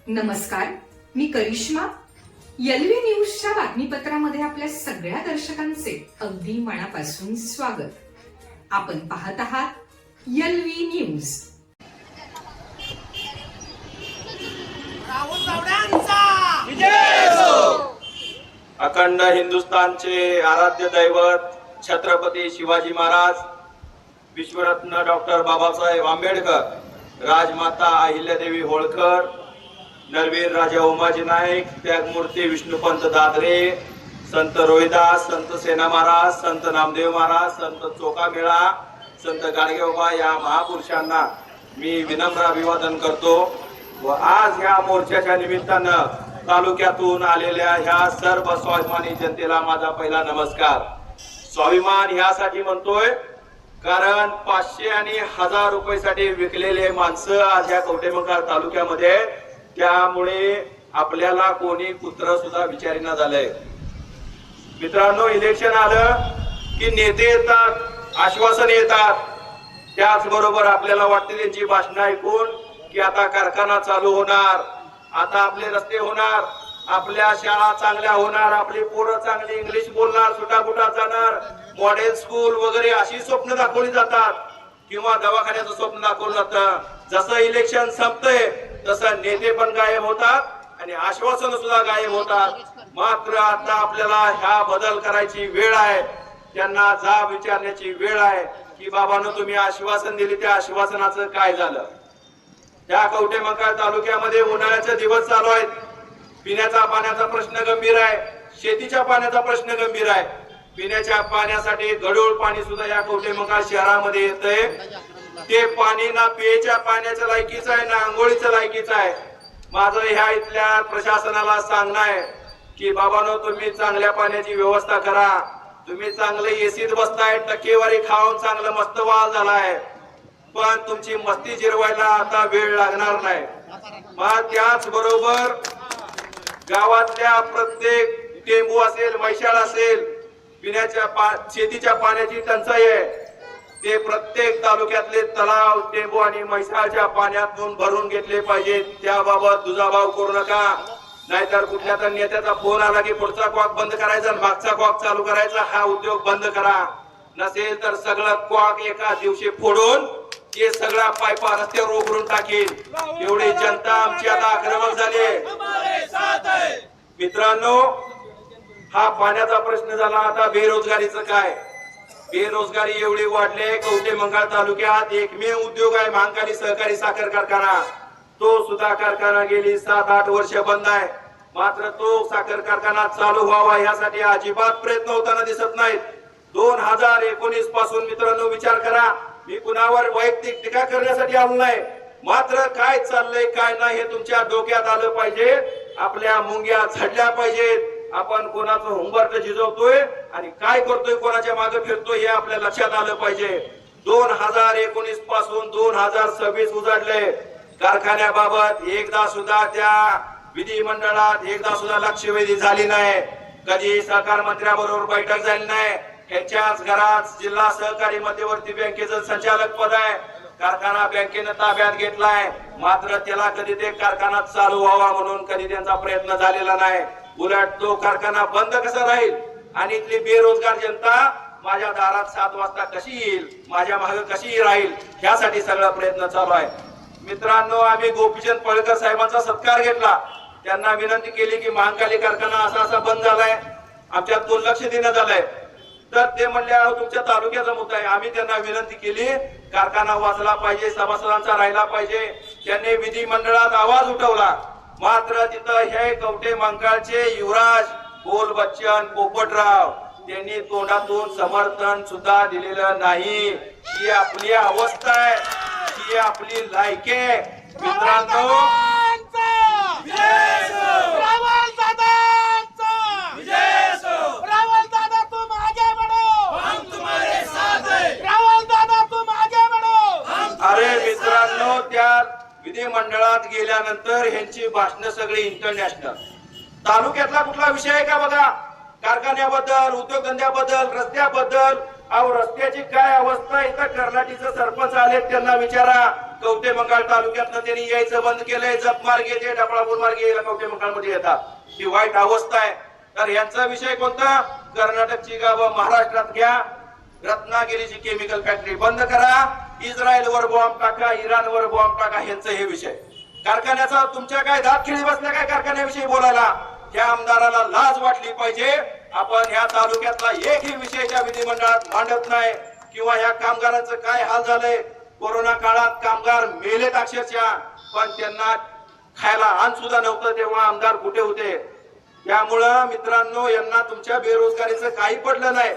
नमस्कार, मी करिश्मा. एलव्ही न्यूजच्या बातमीपत्रामध्ये आपल्या सगळ्या दर्शकांचे अगदी मनापासून स्वागत. आपण पाहत आहात एलव्ही न्यूज. अखंड हिंदुस्थानचे आराध्य दैवत छत्रपती शिवाजी महाराज, विश्वरत्न डॉक्टर बाबासाहेब आंबेडकर, राजमाता अहिल्यादेवी होळकर, नरवीर राजा उमाजी नाईक, त्यागमूर्ती विष्णुपंत दादरे, संत रोहिदास, संत सेना महाराज, संत नामदेव महाराज, संत चोकामेळा, संत गाडगेबाबा या महापुरुषांना मी विनम्र अभिवादन करतो. व आज ह्या मोर्चाच्या निमित्तानं तालुक्यातून आलेल्या ह्या सर्व स्वाभिमानी जनतेला माझा पहिला नमस्कार. स्वाभिमान ह्यासाठी म्हणतोय कारण 500 आणि 1000 रुपयासाठी विकलेले माणसं आज ह्या कवठेमंकाळ तालुक्यामध्ये, त्यामुळे आपल्याला कोणी कुत्र सुद्धा विचारेना झालंय. मित्रांनो, इलेक्शन आलं की नेते येतात, आश्वासन येतात. त्याचबरोबर आपल्याला वाटते त्यांची भाषणं ऐकून की आता कारखाना चालू होणार, आता आपले रस्ते होणार, आपल्या शाळा चांगल्या होणार, आपली पोरं चांगली इंग्लिश बोलणार, सुटाबुटात जाणार, मॉडेल स्कूल वगैरे अशी स्वप्न दाखवली जातात किंवा दवाखान्याचं स्वप्न दाखवलं जातं. जसं इलेक्शन संपतंय तसं नेते पण गायब होतात आणि आश्वासन सुद्धा गायब होतात. मात्र आता आपल्याला ह्या बदल करायची वेळ आहे. त्यांना जाब विचारण्याची वेळ आहे की बाबांनो, तुम्ही आश्वासन दिली, त्या आश्वासनाचं काय झालं. त्या कवठेमंकाळ तालुक्यामध्ये उन्हाळ्याचे दिवस चालू आहेत. पिण्याचा पाण्याचा प्रश्न गंभीर आहे, शेतीच्या पाण्याचा प्रश्न गंभीर आहे. पिण्याच्या पाण्यासाठी गढूळ पाणी सुद्धा या कवठेमंकाळ शहरामध्ये येतंय. ते पाणी ना पिण्याच्या पाण्याच्या लायकीचं आहे ना आंघोळीच्या लायकीचं आहे. माझं ह्या इथल्या प्रशासनाला सांगणं आहे की बाबांनो, तुम्ही चांगल्या पाण्याची व्यवस्था करा. तुम्ही चांगले एसीत बसताय, टक्केवारी खाऊन चांगलं मस्त वाल झालाय, पण तुमची मस्ती जिरवायला आता वेळ लागणार नाही. मग त्याच बरोबर गावातल्या प्रत्येक टेंबू असेल, मैशाळ असेल, पिण्याच्या शेतीच्या पाण्याची टंचाई आहे. ते प्रत्येक तालुक्यातले तलाव, टेंबू आणि मैसाळच्या पाण्यातून भरून घेतले पाहिजेत. त्याबाबत दुजाभाव करू नका, नाहीतर कुठल्या तर नेत्याचा फोन आला की पुढचा कॉक बंद करायचा आणि मागचा कॉक चालू करायचा. हा उद्योग बंद करा. नसेल तर सगळं कॉक एका दिवशी फोडून ते सगळ्या पायपा रस्त्यावर उघडून टाकेल. एवढी जनता आमची आता आक्रमक झाली. मित्रांनो, हा पाण्याचा प्रश्न झाला. आता बेरोजगारीचं काय? बेरोजगारी एवढी वाढली. कवठेमंकाळ तालुक्यात एकमेव उद्योग आहे महाकाली सहकारी साखर कारखाना. तो सुद्धा कारखाना गेली 7-8 वर्ष बंद आहे. मात्र तो साखर कारखाना चालू व्हावा यासाठी अजिबात प्रयत्न होताना दिसत नाहीत. 2019 पासून मित्रांनो विचार करा. मी कुणावर वैयक्तिक टीका करण्यासाठी आलो नाही, मात्र काय चाललंय काय नाही हे तुमच्या डोक्यात आलं पाहिजे. आपल्या मुंग्या झडल्या पाहिजेत. आपण कोणाचं हुंबर्ट झिजवतोय आणि काय करतोय, कोणाच्या मागे फिरतोय हे आपल्या लक्षात आलं पाहिजे. 2019 पासून 2026 उजाडले. कारखान्याबाबत एकदा सुद्धा त्या विधिमंडळात एकदा सुद्धा लक्षवेधी झाली नाही. कधी सहकार मंत्र्याबरोबर बैठक झाली नाही. ह्याच्याच घरात जिल्हा सहकारी मध्यवर्ती बँकेचं संचालक पद आहे. कारखाना बँकेनं ताब्यात घेतलाय, मात्र त्याला कधी ते कारखाना चालू व्हावा म्हणून कधी त्यांचा प्रयत्न झालेला नाही. उलट तो कारखाना बंद कसा राहील आणि इथली बेरोजगार जनता माझ्या दारात 7 वाजता कशी येईल, माझ्या मागे कशी राहील, ह्यासाठी सगळा प्रयत्न चालू आहे. मित्रांनो, आम्ही गोपीचंद पळकर साहेबांचा सत्कार घेतला. त्यांना विनंती केली की महाकाली कारखाना असा असा बंद झालाय, आमच्यात कोण लक्ष देण्यात आलंय. तर ते म्हणले तुमच्या तालुक्याचा मुद्दा आहे. आम्ही त्यांना विनंती केली, कारखाना वाचला पाहिजे, सभासदांचा राहिला पाहिजे. त्यांनी विधिमंडळात आवाज उठवला. मात्र तिथं हे कवठेमंकाळचे युवराज बोल बच्चन पोपटराव त्यांनी तोंडातून समर्थन सुद्धा दिलेलं नाही. ही आपली अवस्था आहे, ही आपली लायकी आहे. मित्रांनो, अरे मित्रांनो, त्या विधिमंडळात गेल्यानंतर ह्यांची भाषणं सगळी इंटरनॅशनल. तालुक्यातला कुठला विषय आहे का बघा? कारखान्याबद्दल, उद्योगधंद्याबद्दल, रस्त्याबद्दल. अहो, रस्त्याची काय अवस्था इथं कर्नाटीचं सरपंच आले, त्यांना विचारा. कवठे मंकाळ तालुक्यातनं त्यांनी यायचं बंद केलंय. जप मार्गे ते डबळापूर मार्गे कवठे मंकाळ मध्ये येतात. ही वाईट अवस्था आहे. तर यांचा विषय कोणता? कर्नाटकची गावं महाराष्ट्रात घ्या, रत्नागिरीची केमिकल फॅक्टरी बंद करा, इस्रायलवर बॉम्ब टाका, इराणवर बॉम्ब टाका, यांचं हे विषय. कारखान्याचा तुमच्या काय दात खिळी बसल्या काय कारखान्याविषयी बोलायला? त्या आमदाराला लाज वाटली पाहिजे. आपण ह्या तालुक्यातला एकही विषयाच्या विधिमंडळात मांडत नाही. किंवा ह्या कामगारांचं काय हाल झालंय. कोरोना काळात कामगार मेलेत अक्षरशः, पण त्यांना खायला अन्न सुद्धा नव्हतं. तेव्हा आमदार कुठे होते? त्यामुळं मित्रांनो, यांना तुमच्या बेरोजगारीचं काही पडलं नाही.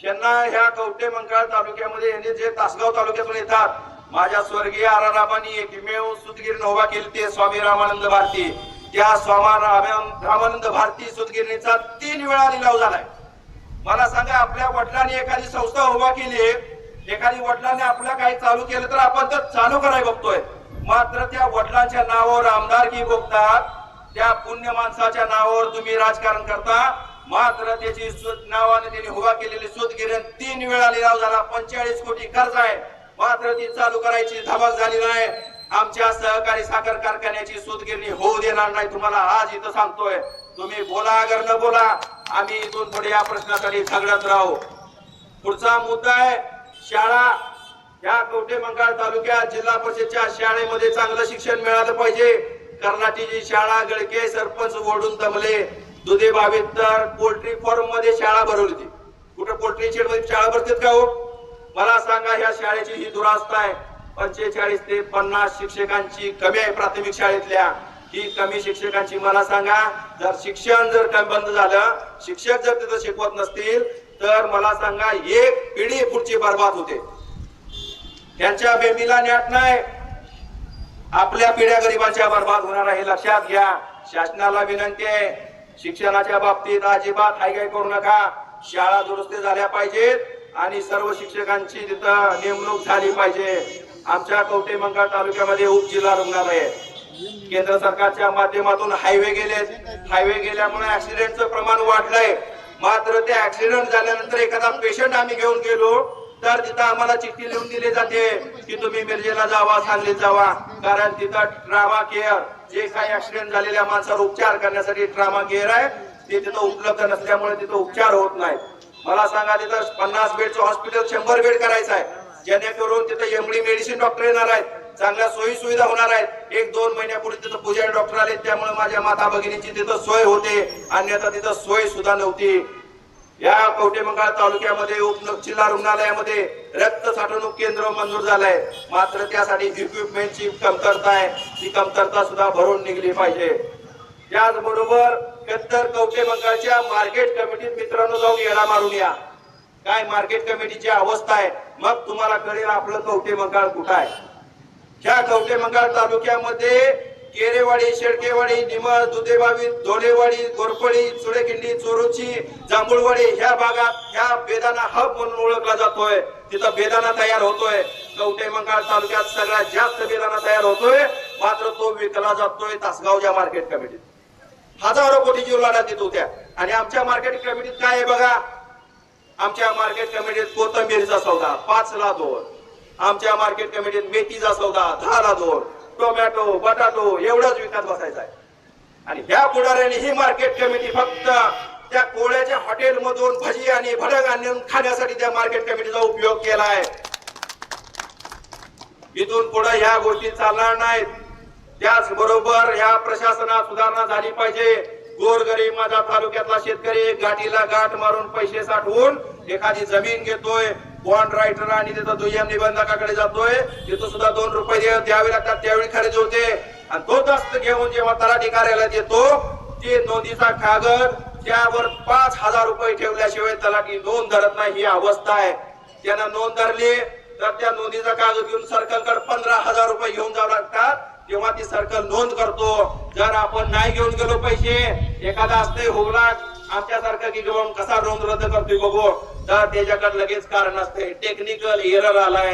यांना ह्या कवठे मंकाळ तालुक्यामध्ये यांनी जे तासगाव तालुक्यातून येतात, माझ्या स्वर्गीय आरारामांनी एकमेव सुतगिरणी उभा केली ते स्वामी रामानंद भारती. त्या स्वामी रामानंद भारती सुतगिरणीचा 3 वेळा लिलाव झालाय. मला सांगा, आपल्या वडिलांनी एखादी संस्था उभा केली, एखादी वडिलांनी आपल्या काही चालू केलं तर आपण तर चालू करायला बघतोय. मात्र त्या वडिलांच्या नावावर आमदारकी बघतात, त्या पुण्य माणसाच्या नावावर तुम्ही राजकारण करता. मात्र त्याची नावाने त्यांनी उभा केलेली सुतगिरणी 3 वेळा लिलाव झाला. 45 कोटी कर्ज आहे. मात्र ती चालू करायची धमक झाली नाही. आमच्या सहकारी साखर कारखान्याची सुतगिरणी होऊ देणार नाही. तुम्हाला आज इथं सांगतोय. तुम्ही बोला अगर न बोला, आम्ही इथून पुढे या प्रश्नासाठी झगडत राहू. पुढचा मुद्दा आहे शाळा. या कवठे मंकाळ तालुक्यात जिल्हा परिषदच्या शाळेमध्ये चांगलं शिक्षण मिळालं पाहिजे. कर्नाटीची शाळा गळके सरपंच ओढून दमले. दुधे बाबीत तर पोल्ट्री फार्म मध्ये शाळा भरवली होती. कुठे पोल्ट्री शेड मध्ये शाळा भरतात का हो? मला सांगा, ह्या शाळेची ही दुरावस्था आहे. 45 ते 50 शिक्षकांची कमी आहे प्राथमिक शाळेतल्या. ही कमी शिक्षकांची मला सांगा, जर शिक्षण जर बंद झालं, शिक्षक जर तिथं शिकवत नसतील, तर मला सांगा एक पिढी पुढची बर्बाद होते. त्यांच्या बेंबीला न्याट नाही, आपल्या पिढ्या गरिबांच्या बर्बाद होणार आहे. लक्षात घ्या. शासनाला विनंती आहे, शिक्षणाच्या बाबतीत अजिबात हायगाय करू नका. शाळा दुरुस्त झाल्या पाहिजेत आणि सर्व शिक्षकांची तिथं नेमणूक झाली पाहिजे. आमच्या कवठे मंकाळ तालुक्यामध्ये उपजिल्हा रुग्णालय आहे. केंद्र सरकारच्या माध्यमातून हायवे गेलेत. हायवे गेल्यामुळे ऍक्सिडेंटचं प्रमाण वाढलंय. मात्र ते ऍक्सिडेंट झाल्यानंतर एखादा पेशंट आम्ही घेऊन गेलो तर तिथं आम्हाला चिठ्ठी लिहून दिली जाते की तुम्ही मिरजेला जावा, सांगलीत जावा. कारण तिथं ट्रामा केअर, जे काही ऍक्सिडेंट झालेल्या माणसावर उपचार करण्यासाठी ट्रामा केअर आहे, ते तिथं उपलब्ध नसल्यामुळे तिथं उपचार होत नाही. मला सांगा, तिथं 50 बेडचं हॉस्पिटल 100 बेड करायचं आहे, जेणेकरून तिथं एमडी मेडिसिन डॉक्टर येणार आहेत, चांगल्या सोयी सुविधा होणार आहेत. 1-2 महिन्यापूर्वी तिथं पुजारी डॉक्टर आले, त्यामुळे माझ्या माता भगिनीची तिथं सोय होते. अन्यथा तिथं सोय सुद्धा नव्हती. या कवठे मंकाळ तालुक्यामध्ये उपजिल्हा रुग्णालयामध्ये रक्त साठवणूक केंद्र मंजूर झालंय. मात्र त्यासाठी इक्विपमेंटची कमतरता आहे. ती कमतरता सुद्धा भरून निघली पाहिजे. त्याचबरोबर कत्तर कवठे मंकाळच्या मार्केट कमिटीत मित्रांनो जाऊन येडा मारून या. काय मार्केट कमिटीची अवस्था आहे, मग तुम्हाला कळेल आपलं कवठे मंकाळ कुठं आहे. ह्या कवठे मंकाळ तालुक्यामध्ये केरेवाडी, शेळकेवाडी, निमळ, दुधेबावी, धोलेवाडी, गोरपळी, चुडेकिंडी, चोरुची, जांभूळवाडी ह्या भागात ह्या बेदाना हब म्हणून ओळखला जातोय. तिथं बेदाना तयार होतोय. कवठे मंकाळ तालुक्यात सगळ्यात जास्त बेदाना तयार होतोय. मात्र तो विकला जातोय तासगावच्या मार्केट कमिटीत. हजारो कोटीची उलाढाल तिथं होत्या. आणि आमच्या मार्केट कमिटीत काय आहे बघा. आमच्या मार्केट कमिटीत कोथंबीरचा सौदा 5ला 2. आमच्या मार्केट कमिटीत मेथीचा सौदा 10ला 2. टोमॅटो, बटाटो एवढंच विकत बसायचं आहे. आणि ह्या पुढाऱ्यांनी ही मार्केट कमिटी फक्त त्या कोळ्याच्या हॉटेल मधून भजी आणि भडंग आणून खाण्यासाठी त्या मार्केट कमिटीचा उपयोग केलाय. इथून पुढे ह्या गोष्टी चालणार नाहीत. त्याचबरोबर ह्या प्रशासनात सुधारणा झाली पाहिजे. गोरगरीब माझा तालुक्यातला शेतकरी गाठीला गाठ मारून पैसे साठवून एखादी जमीन घेतोय, बॉन्ड रायटर आणि तिथं दुय्यम निबंधकाकडे जातोय, तिथं सुद्धा 2 रुपये द्यावे लागतात, त्यावेळी खरेदी होते. आणि तो दस्त घेऊन जेव्हा तलाठी कार्यालयात येतो, ते नोंदीचा कागद त्यावर 5,000 रुपये ठेवल्याशिवाय तलाठी नोंद धरत नाही. ही अवस्था आहे. त्यानं नोंद धरली तर त्या नोंदीचा कागद घेऊन सर्कलकडे 15,000 रुपये घेऊन जावं लागतात. तेव्हा ती सर्कल नोंद करतो. जर आपण नाही घेऊन गेलो पैसे, एखादा असते हुगला आमच्यासारखा की घेऊन कसा नोंद रद्द करतोय बघू, तर त्याच्याकडे लगेच कारण असते, टेक्निकल एरर आलाय,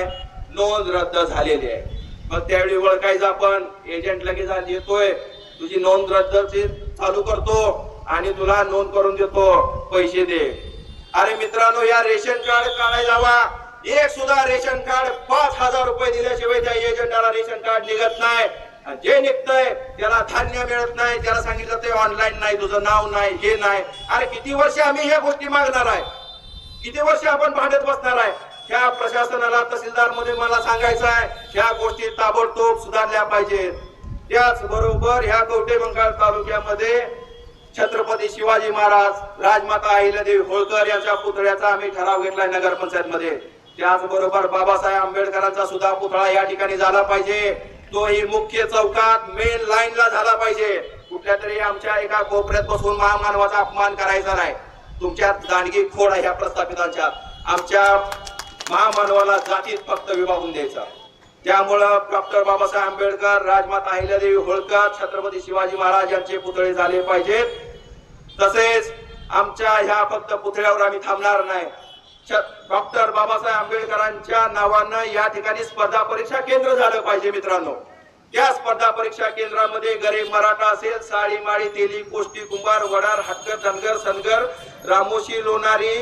नोंद रद्द झालेली आहे. मग त्यावेळी ओळखायचं आपण, एजंट लगेच येतोय, तुझी नोंद रद्द चालू करतो आणि तुला नोंद करून देतो, पैसे दे. अरे मित्रांनो, या रेशन कार्ड काढायला जावा, एक सुद्धा रेशन कार्ड 5,000 रुपये दिल्याशिवाय त्या एजंटाला रेशन कार्ड निघत नाही. जे निघतंय त्याला धान्य मिळत नाही, त्याला सांगितलं ते ऑनलाईन नाही, तुझं नाव नाही, हे नाही. अरे किती वर्ष आम्ही ह्या गोष्टी मागणार आहे, किती वर्ष आपण भांडत बसणार आहे. ह्या प्रशासनाला तहसीलदार मध्ये मला सांगायचं आहे, ह्या गोष्टी ताबडतोब सुधारल्या पाहिजेत. त्याचबरोबर ह्या कवठेमंकाळ तालुक्यामध्ये छत्रपती शिवाजी महाराज, राजमाता अहिल्यादेवी होळकर यांच्या पुतळ्याचा आम्ही ठराव घेतलाय नगरपंचायत मध्ये. त्याचबरोबर बाबासाहेब आंबेडकरांचा सुद्धा पुतळा या ठिकाणी झाला पाहिजे. तोही मुख्य चौकात मेन लाईनला झाला पाहिजे. कुठल्या तरी आमच्या एका कोपऱ्यात बसून महामानवाचा अपमान करायचा नाही. तुमच्या दांडगी खोड ह्या प्रस्थापितांच्या, आमच्या महामानवाला जातीत फक्त विभागून द्यायचा. त्यामुळं डॉक्टर बाबासाहेब आंबेडकर, राजमाता अहिल्यादेवी होळकर, छत्रपती शिवाजी महाराज यांचे पुतळे झाले पाहिजेत. तसेच आमच्या ह्या फक्त पुतळ्यावर आम्ही थांबणार नाही. डॉक्टर बाबासाहेब आंबेडकरांच्या नावानं या ठिकाणी स्पर्धा परीक्षा केंद्र झालं पाहिजे मित्रांनो. त्या स्पर्धा परीक्षा केंद्रामध्ये गरीब मराठा असेल, साळी माळी तेली कोष्टी कुंभार वडार हटकर धनगर सनगर रामोशी लोणारी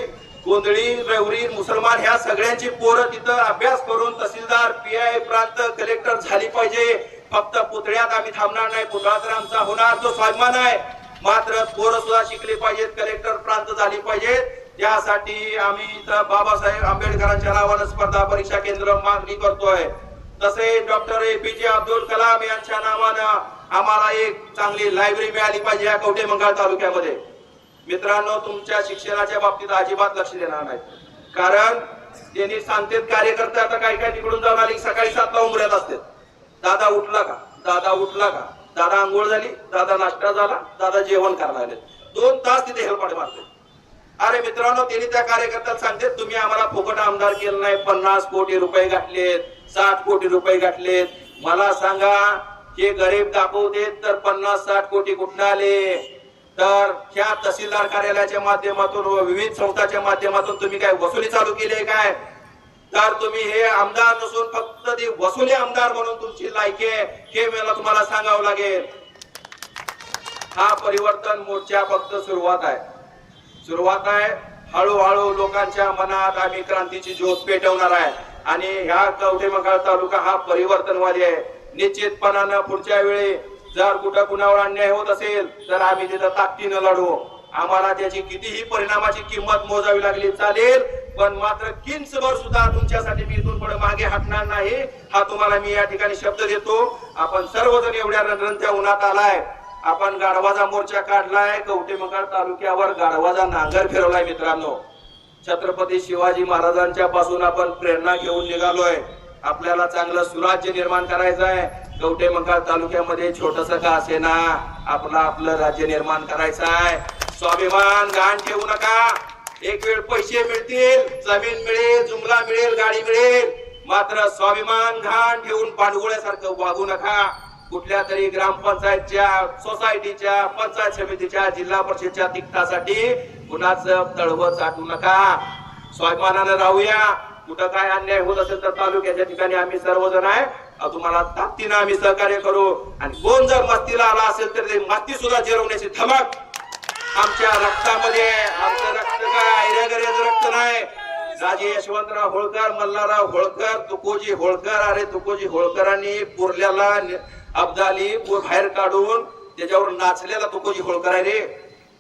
गोंधळी रवरी मुसलमान ह्या सगळ्यांची पोरं तिथं अभ्यास करून तहसीलदार PI प्रांत कलेक्टर झाली पाहिजे. फक्त पुतळ्यात आम्ही थांबणार नाही. पुतळा तर आमचा होणार तो स्वाभिमान आहे, मात्र पोरं सुद्धा शिकले पाहिजेत, कलेक्टर प्रांत झाली पाहिजेत. त्यासाठी आम्ही इथं बाबासाहेब आंबेडकरांच्या नावानं स्पर्धा परीक्षा केंद्र मागणी करतोय. तसेच डॉक्टर APJ अब्दुल कलाम यांच्या नावानं आम्हाला एक चांगली लायब्ररी मिळाली पाहिजे या कवठेमंकाळ तालुक्यामध्ये. मित्रांनो, तुमच्या शिक्षणाच्या बाबतीत अजिबात लक्ष देणार नाही, कारण त्यांनी सांगतात कार्यकर्ते आता काही काही तिकडून जाऊन आले सकाळी 7ला उमऱ्यात असतात. दादा उठला का, दादा उठला का, दादा आंघोळ झाली, दादा नाश्ता झाला, दादा जेवण करायला आले. 2 तास तिथे हेलपाटे मारते. अरे मित्रांनो, त्यांनी त्या कार्यकर्त्याला सांगते तुम्ही आम्हाला फुकट आमदार केलं नाही, 50 कोटी रुपये घातलेत, 60 कोटी रुपये घातलेत. मला सांगा, हे गरीब दाखवतेत तर 50-60 कोटी कुठून आले? तर ह्या तहसीलदार कार्यालयाच्या माध्यमातून व विविध संस्थांच्या माध्यमातून तुम्ही काय वसुली चालू केली आहे काय? तर तुम्ही हे आमदार नसून फक्त ते वसुली आमदार म्हणून तुमची लायकी आहे, हे मला तुम्हाला सांगावं लागेल. हा परिवर्तन मोर्चा फक्त सुरुवात आहे, सुरुवात आहे. हळूहळू लोकांच्या मनात आम्ही क्रांतीची ज्योत पेटवणार आहे आणि ह्या कवठेमंकाळ तालुका हा परिवर्तनवादी आहे. निश्चितपणानं पुढच्या वेळी जर कुठं कुणावर अन्याय होत असेल तर आम्ही तिथं ताकदीनं लढू. आम्हाला त्याची कितीही परिणामाची किंमत मोजावी लागली चालेल, पण मात्र किंचभर सुद्धा तुमच्यासाठी मी इथून पुढे मागे हटणार नाही, हा तुम्हाला मी या ठिकाणी शब्द देतो. आपण सर्वजण एवढ्या रणरणत्या उन्हात आलाय, आपण गाढवाचा मोर्चा काढलाय, कवठेमंकाळ तालुक्यावर गाढवाचा नांगर फिरवलाय. मित्रांनो, छत्रपती शिवाजी महाराजांच्या पासून आपण प्रेरणा घेऊन निघालोय. आपल्याला चांगलं सुराज्य निर्माण करायचं आहे. कवठेमंकाळ तालुक्यामध्ये छोटस का असेना आपलं राज्य निर्माण करायचं आहे. स्वाभिमान गहाण ठेवू नका. एक वेळ पैसे मिळतील, जमीन मिळेल, जुमला मिळेल, गाडी मिळेल, मात्र स्वाभिमान गहाण ठेवून पांडुगोळ्यासारखं वागू नका. कुठल्या तरी ग्रामपंचायतच्या, सोसायटीच्या, पंचायत समितीच्या, जिल्हा परिषदच्या तिकटासाठी कुणाचं तळवं चाटू नका. स्वाभिमानानं राहूया. कुठं काय अन्याय होत असेल तर तालुक्याच्या ठिकाणी आम्ही सर्वजण आहे, तुम्हाला ताकदीनं आम्ही सहकार्य करू. आणि कोण जर मस्तीला आला असेल तर ते मस्ती सुद्धा जिरवण्याची धमक आमच्या रक्तामध्ये. आमचं रक्त काय ऐऱ्यागऱ्याचं रक्त नाही. राजे यशवंतराव होळकर, मल्हारराव होळकर, तुकोजी होळकर. अरे तुकोजी होळकरांनी पुरल्याला अब्दाली बाहेर काढून त्याच्यावर नाचलेला तुकोजी होळकर आहे रे.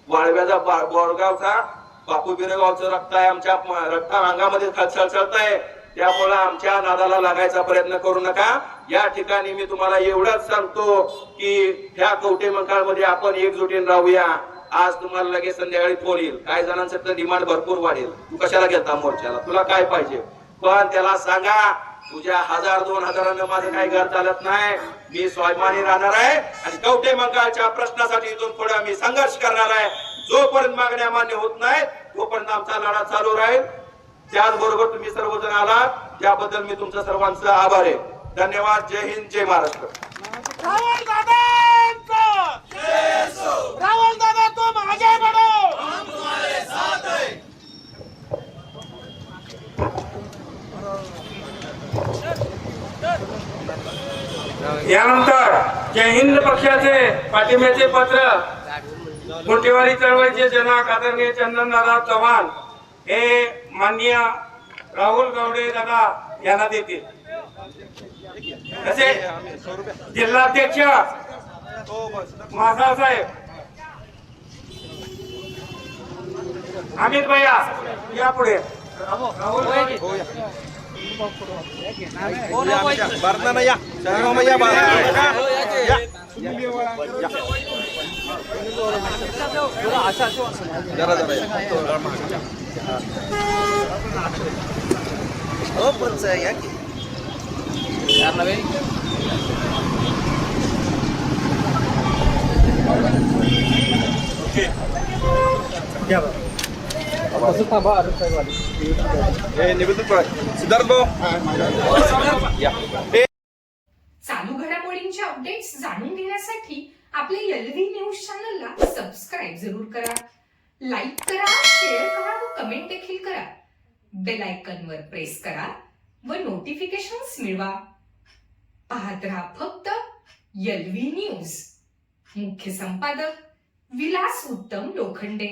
वाळव्याचा बोरगावचा बापू बिरगावचं रक्त आहे, आमच्या रक्ता अंगामध्ये सळसळत आहे. त्यामुळे आमच्या नादाला लागायचा प्रयत्न करू नका. या ठिकाणी मी तुम्हाला एवढंच सांगतो की ह्या कवठेमंकाळ मध्ये आपण एकजुटीने राहूया. आज तुम्हाला लगेच संध्याकाळी फोन येईल, काही जणांचं तर डिमांड भरपूर वाढेल, तू कशाला घेता मोर्चाला, तुला काय पाहिजे. पण त्याला सांगा, तुझ्या 1000-2000 माझं काही घर चालत नाही. मी स्वाभिमानी राहणार आहे आणि कवठेमंकाळच्या प्रश्नासाठी इथून पुढे मी संघर्ष करणार आहे. जोपर्यंत मागण्या मान्य होत नाही तोपर्यंत आमचा लढा चालू राहील. त्याचबरोबर तुम्ही सर्वजण आलात त्याबद्दल मी तुमच्या सर्वांचा आभार आहे. धन्यवाद. जय हिंद, जय महाराष्ट्र. राहुल दादा तुम आगे बढ़ो, हम तुम्हारे साथ हैं. यानंतर जय हिंद पक्षाचे पाठिंब्याचे पत्र गुंठेवारी चळवळीचे जनक आदरणीय चंदनदादा चव्हाण हे माननीय राहुल गावडे दादा यांना देतील. तसे जिल्हाध्यक्ष मासा साहेब अमित भैया या पुढे. राहुल गावडे. चालू घडामोडींचे अपडेट्स जाणून घेण्यासाठी आपल्या एलव्ही न्यूज चॅनलला सबस्क्राईब जरूर करा, लाईक करा, शेअर करा व कमेंट देखील करा. बेल आयकॉनवर प्रेस करा व नोटिफिकेशन्स मिळवा. पाहत रहा फक्त एलव्ही न्यूज. मुख्य संपादक विलास उत्तम लोखंडे.